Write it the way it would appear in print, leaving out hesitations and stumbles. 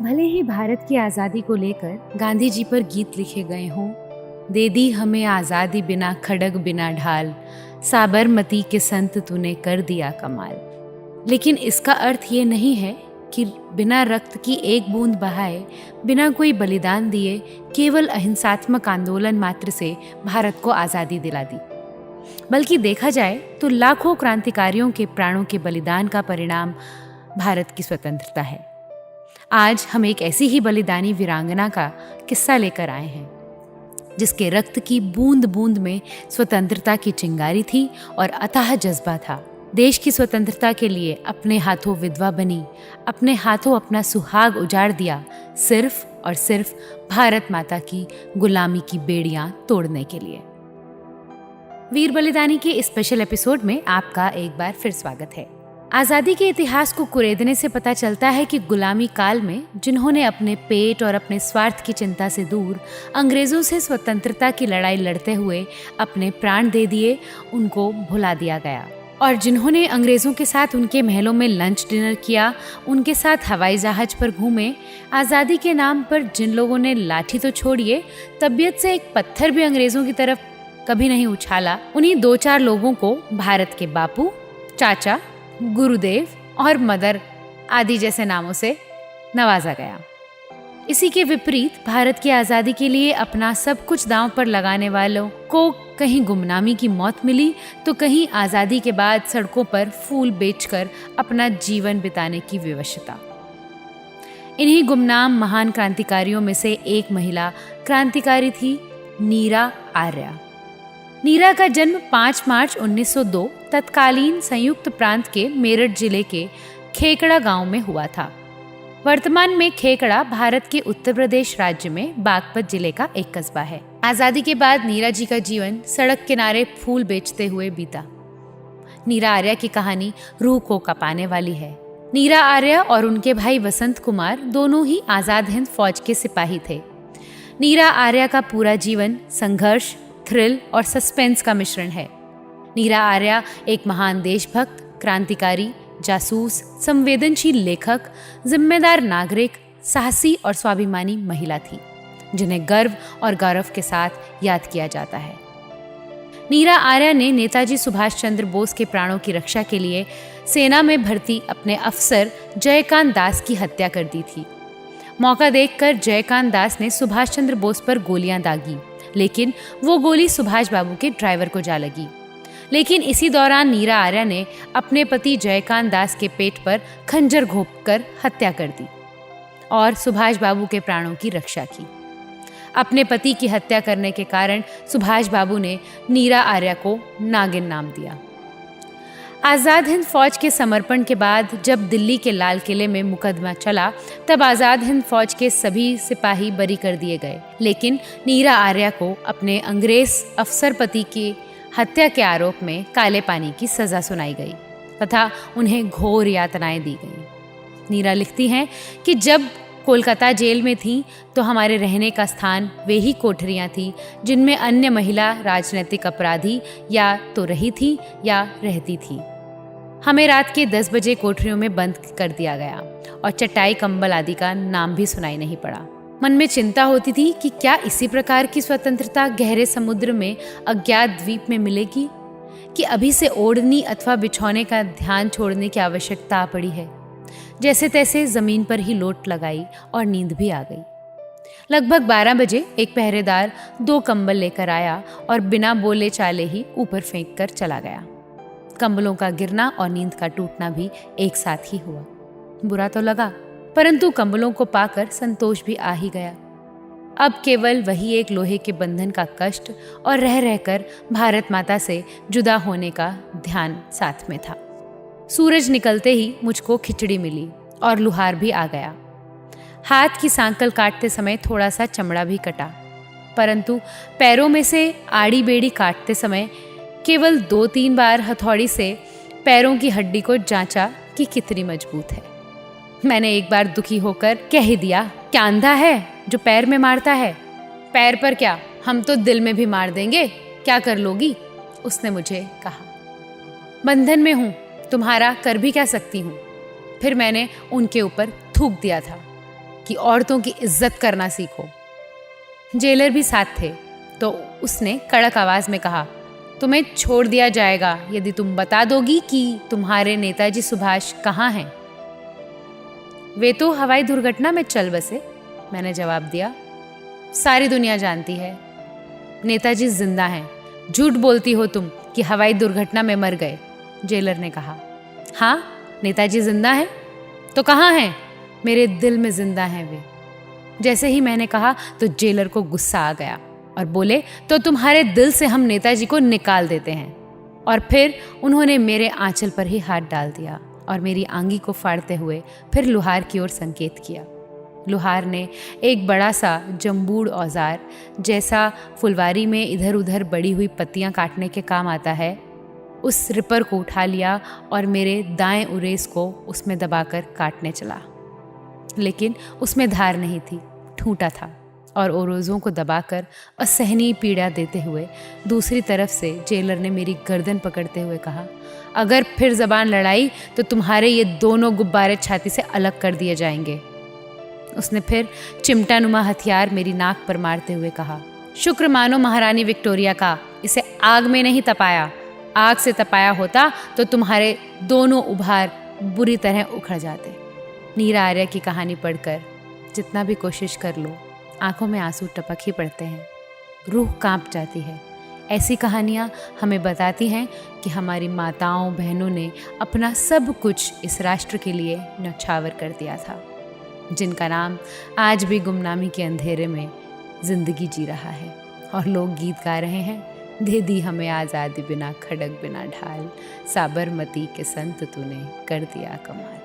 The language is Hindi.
भले ही भारत की आज़ादी को लेकर गांधी जी पर गीत लिखे गए हों, दे दी हमें आज़ादी बिना खड़ग बिना ढाल, साबरमती के संत तूने कर दिया कमाल। लेकिन इसका अर्थ ये नहीं है कि बिना रक्त की एक बूंद बहाए, बिना कोई बलिदान दिए, केवल अहिंसात्मक आंदोलन मात्र से भारत को आज़ादी दिला दी। बल्कि देखा जाए तो लाखों क्रांतिकारियों के प्राणों के बलिदान का परिणाम भारत की स्वतंत्रता है। आज हम एक ऐसी ही बलिदानी वीरांगना का किस्सा लेकर आए हैं, जिसके रक्त की बूंद बूंद में स्वतंत्रता की चिंगारी थी और अथाह जज्बा था। देश की स्वतंत्रता के लिए अपने हाथों विधवा बनी, अपने हाथों अपना सुहाग उजाड़ दिया, सिर्फ और सिर्फ भारत माता की गुलामी की बेड़ियां तोड़ने के लिए। वीर बलिदानी के इस स्पेशल एपिसोड में आपका एक बार फिर स्वागत है। आज़ादी के इतिहास को कुरेदने से पता चलता है कि गुलामी काल में जिन्होंने अपने पेट और अपने स्वार्थ की चिंता से दूर अंग्रेजों से स्वतंत्रता की लड़ाई लड़ते हुए अपने प्राण दे दिए, उनको भुला दिया गया। और जिन्होंने अंग्रेजों के साथ उनके महलों में लंच डिनर किया, उनके साथ हवाई जहाज पर घूमे, आज़ादी के नाम पर जिन लोगों ने लाठी तो छोड़िए, तबीयत से एक पत्थर भी अंग्रेजों की तरफ कभी नहीं उछाला, उन्हीं दो चार लोगों को भारत के बापू, चाचा, गुरुदेव और मदर आदि जैसे नामों से नवाजा गया। इसी के विपरीत भारत की आज़ादी के लिए अपना सब कुछ दांव पर लगाने वालों को कहीं गुमनामी की मौत मिली, तो कहीं आज़ादी के बाद सड़कों पर फूल बेचकर अपना जीवन बिताने की विवशता। इन्हीं गुमनाम महान क्रांतिकारियों में से एक महिला क्रांतिकारी थी नीरा आर्या। नीरा का जन्म 5 मार्च 1902 तत्कालीन संयुक्त प्रांत के मेरठ जिले के खेकड़ा गांव में हुआ था। वर्तमान में खेकड़ा भारत के उत्तर प्रदेश राज्य में बागपत जिले का एक कस्बा है। आज़ादी के बाद नीरा जी का जीवन सड़क किनारे फूल बेचते हुए बीता। नीरा आर्या की कहानी रूह को कपाने वाली है। नीरा आर्या और उनके भाई वसंत कुमार दोनों ही आज़ाद हिंद फौज के सिपाही थे। नीरा आर्या का पूरा जीवन संघर्ष, थ्रिल और सस्पेंस का मिश्रण है। नीरा आर्या एक महान देशभक्त, क्रांतिकारी, जासूस, संवेदनशील लेखक, जिम्मेदार नागरिक, साहसी और स्वाभिमानी महिला थी, जिन्हें गर्व और गौरव के साथ याद किया जाता है। नीरा आर्या ने नेताजी सुभाष चंद्र बोस के प्राणों की रक्षा के लिए सेना में भर्ती अपने अफसर जयकांत दास की हत्या कर दी थी। मौका देखकर जयकांत दास ने सुभाष चंद्र बोस पर गोलियां दागी, लेकिन वो गोली सुभाष बाबू के ड्राइवर को जा लगी। लेकिन इसी दौरान नीरा आर्या ने अपने पति जयकांत दास के पेट पर खंजर घोंपकर हत्या कर दी और सुभाष बाबू के प्राणों की रक्षा की। अपने पति की हत्या करने के कारण सुभाष बाबू ने नीरा आर्या को नागिन नाम दिया। आज़ाद हिंद फौज के समर्पण के बाद जब दिल्ली के लाल किले में मुकदमा चला, तब आज़ाद हिंद फौज के सभी सिपाही बरी कर दिए गए, लेकिन नीरा आर्या को अपने अंग्रेज अफसर पति की हत्या के आरोप में काले पानी की सजा सुनाई गई तथा उन्हें घोर यातनाएं दी गईं। नीरा लिखती हैं कि जब कोलकाता जेल में थी तो हमारे रहने का स्थान वे ही कोठरियाँ थीं जिनमें अन्य महिला राजनीतिक अपराधी या तो रही थी या रहती थी। हमें रात के 10 बजे कोठरियों में बंद कर दिया गया और चटाई कंबल आदि का नाम भी सुनाई नहीं पड़ा। मन में चिंता होती थी कि क्या इसी प्रकार की स्वतंत्रता गहरे समुद्र में अज्ञात द्वीप में मिलेगी, कि अभी से ओढ़नी अथवा बिछौने का ध्यान छोड़ने की आवश्यकता आ पड़ी है। जैसे तैसे जमीन पर ही लोट लगाई और नींद भी आ गई। लगभग 12 बजे एक पहरेदार 2 कंबल लेकर आया और बिना बोले चाले ही ऊपर फेंक कर चला गया। कंबलों का गिरना और नींद का टूटना भी एक साथ ही हुआ। बुरा तो लगा, परंतु कंबलों को पाकर संतोष भी आ ही गया। अब केवल वही एक लोहे के बंधन का कष्ट और रह रहकर भारत माता से जुदा होने का ध्यान साथ में था। सूरज निकलते ही मुझको खिचड़ी मिली और लुहार भी आ गया। हाथ की सांकल काटते समय थोड़ा सा चमड़ा भी कटा, परंतु पैरों में से आड़ी बेड़ी काटते समय केवल 2-3 बार हथौड़ी से पैरों की हड्डी को जांचा कि कितनी मजबूत है। मैंने एक बार दुखी होकर कह ही दिया, क्या अंधा है जो पैर में मारता है? पैर पर क्या, हम तो दिल में भी मार देंगे, क्या कर लोगी? उसने मुझे कहा। बंधन में हूँ, तुम्हारा कर भी क्या सकती हूँ। फिर मैंने उनके ऊपर थूक दिया था। कि औरतों की इज्जत करना सीखो। जेलर भी साथ थे तो उसने कड़क आवाज में कहा, तुम्हें छोड़ दिया जाएगा यदि तुम बता दोगी कि तुम्हारे नेताजी सुभाष कहाँ हैं। वे तो हवाई दुर्घटना में चल बसे, मैंने जवाब दिया। सारी दुनिया जानती है नेताजी जिंदा हैं। झूठ बोलती हो तुम कि हवाई दुर्घटना में मर गए, जेलर ने कहा। हाँ, नेताजी जिंदा हैं। तो कहाँ हैं? मेरे दिल में जिंदा हैं वे। जैसे ही मैंने कहा तो जेलर को गुस्सा आ गया और बोले, तो तुम्हारे दिल से हम नेताजी को निकाल देते हैं। और फिर उन्होंने मेरे आंचल पर ही हाथ डाल दिया और मेरी आंगी को फाड़ते हुए फिर लुहार की ओर संकेत किया। लुहार ने एक बड़ा सा जंबूड़ औजार, जैसा फुलवारी में इधर उधर बड़ी हुई पत्तियां काटने के काम आता है, उस रिपर को उठा लिया और मेरे दाएं उरेस को उसमें दबाकर काटने चला। लेकिन उसमें धार नहीं थी, ठूंठा था और ओरोज़ों को दबाकर असहनीय पीड़ा देते हुए दूसरी तरफ से जेलर ने मेरी गर्दन पकड़ते हुए कहा, अगर फिर जबान लड़ाई तो तुम्हारे ये दोनों गुब्बारे छाती से अलग कर दिए जाएंगे। उसने फिर चिमटानुमा हथियार मेरी नाक पर मारते हुए कहा, शुक्र मानो महारानी विक्टोरिया का, इसे आग में नहीं तपाया। आग से तपाया होता तो तुम्हारे दोनों उभार बुरी तरह उखड़ जाते। नीरा आर्या की कहानी पढ़कर जितना भी कोशिश कर लो, आंखों में आंसू टपक ही पड़ते हैं, रूह कांप जाती है। ऐसी कहानियाँ हमें बताती हैं कि हमारी माताओं बहनों ने अपना सब कुछ इस राष्ट्र के लिए न्यौछावर कर दिया था, जिनका नाम आज भी गुमनामी के अंधेरे में जिंदगी जी रहा है। और लोग गीत गा रहे हैं, दे दी हमें आज़ादी बिना खड़क बिना ढाल, साबरमती के संत तूने कर दिया कमाल।